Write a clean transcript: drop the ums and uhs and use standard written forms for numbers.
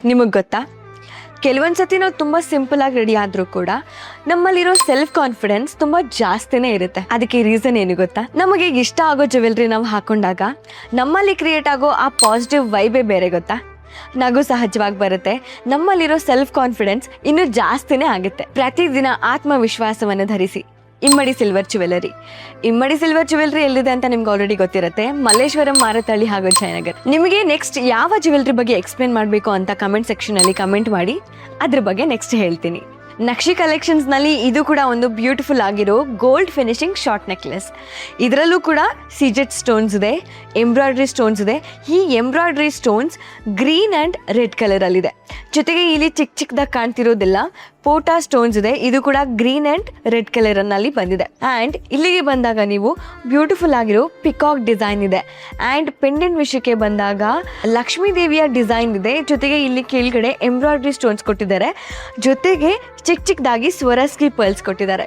ನಿಮಗೆ ಗೊತ್ತಾ, ಕೆಲವೊಂದು ಸತಿ ನಾವು ತುಂಬ ಸಿಂಪಲಾಗಿ ರೆಡಿ ಆದರೂ ಕೂಡ ನಮ್ಮಲ್ಲಿರೋ ಸೆಲ್ಫ್ ಕಾನ್ಫಿಡೆನ್ಸ್ ತುಂಬ ಜಾಸ್ತಿನೇ ಇರುತ್ತೆ. ಅದಕ್ಕೆ ರೀಸನ್ ಏನು ಗೊತ್ತಾ? ನಮಗೆ ಇಷ್ಟ ಆಗೋ ಜ್ಯುವೆಲ್ರಿ ನಾವು ಹಾಕೊಂಡಾಗ ನಮ್ಮಲ್ಲಿ ಕ್ರಿಯೇಟ್ ಆಗೋ ಆ ಪಾಸಿಟಿವ್ ವೈಬೇ ಬೇರೆ ಗೊತ್ತಾ. ನಗು ಸಹಜವಾಗಿ ಬರುತ್ತೆ, ನಮ್ಮಲ್ಲಿರೋ ಸೆಲ್ಫ್ ಕಾನ್ಫಿಡೆನ್ಸ್ ಇನ್ನೂ ಜಾಸ್ತಿನೇ ಆಗುತ್ತೆ. ಪ್ರತಿದಿನ ಆತ್ಮವಿಶ್ವಾಸವನ್ನು ಧರಿಸಿ ಇಮ್ಮಡಿ ಸಿಲ್ವರ್ ಜ್ಯುವೆಲರಿ. ಇಮ್ಮಡಿ ಸಿಲ್ವರ್ ಜ್ಯುವೆಲರಿ ಎಲ್ಲಿದೆ ಅಂತ ನಿಮ್ಗೆ ಆಲ್ರೆಡಿ ಗೊತ್ತಿರುತ್ತೆ, ಮಲ್ಲೇಶ್ವರಂ, ಮಾರತಳ್ಳಿ ಹಾಗೂ ಜಯನಗರ್. ನಿಮಗೆ ನೆಕ್ಸ್ಟ್ ಯಾವ ಜ್ಯುವೆಲರಿ ಬಗ್ಗೆ ಎಕ್ಸ್ಪ್ಲೇನ್ ಮಾಡಬೇಕು ಅಂತ ಕಮೆಂಟ್ ಸೆಕ್ಷನಲ್ಲಿ ಕಮೆಂಟ್ ಮಾಡಿ, ಅದ್ರ ಬಗ್ಗೆ ನೆಕ್ಸ್ಟ್ ಹೇಳ್ತೀನಿ. ನಕ್ಷಿ ಕಲೆಕ್ಷನ್ಸ್ನಲ್ಲಿ ಇದು ಕೂಡ ಒಂದು ಬ್ಯೂಟಿಫುಲ್ ಆಗಿರೋ ಗೋಲ್ಡ್ ಫಿನಿಶಿಂಗ್ ಶಾರ್ಟ್ ನೆಕ್ಲೆಸ್. ಇದರಲ್ಲೂ ಕೂಡ ಸಿಜೆಟ್ ಸ್ಟೋನ್ಸ್ ಇದೆ, ಎಂಬ್ರಾಯ್ಡ್ರಿ ಸ್ಟೋನ್ಸ್ ಇದೆ. ಈ embroidery stones green and red ಕಲರಲ್ಲಿದೆ. ಜೊತೆಗೆ ಇಲ್ಲಿ ಚಿಕ್ಕದಾಗಿ ಕಾಣ್ತಿರೋದಿಲ್ಲ ಪೋಟಾ ಸ್ಟೋನ್ಸ್ ಇದೆ, ಇದು ಕೂಡ ಗ್ರೀನ್ ಆ್ಯಂಡ್ ರೆಡ್ ಕಲರ್ನಲ್ಲಿ ಬಂದಿದೆ. ಆ್ಯಂಡ್ ಇಲ್ಲಿಗೆ ಬಂದಾಗ ನೀವು ಬ್ಯೂಟಿಫುಲ್ ಆಗಿರೋ ಪಿಕಾಕ್ ಡಿಸೈನ್ ಇದೆ. ಆ್ಯಂಡ್ ಪೆಂಡೆಂಟ್ ವಿಷಯಕ್ಕೆ ಬಂದಾಗ ಲಕ್ಷ್ಮೀ ದೇವಿಯ ಡಿಸೈನ್ ಇದೆ. ಜೊತೆಗೆ ಇಲ್ಲಿ ಕೆಳಗಡೆ ಎಂಬ್ರಾಯ್ಡ್ರಿ ಸ್ಟೋನ್ಸ್ ಕೊಟ್ಟಿದ್ದಾರೆ, ಜೊತೆಗೆ ಚಿಕ್ಕದಾಗಿ ಸ್ವರಸ್ಕಿ ಪರ್ಲ್ಸ್ ಕೊಟ್ಟಿದ್ದಾರೆ.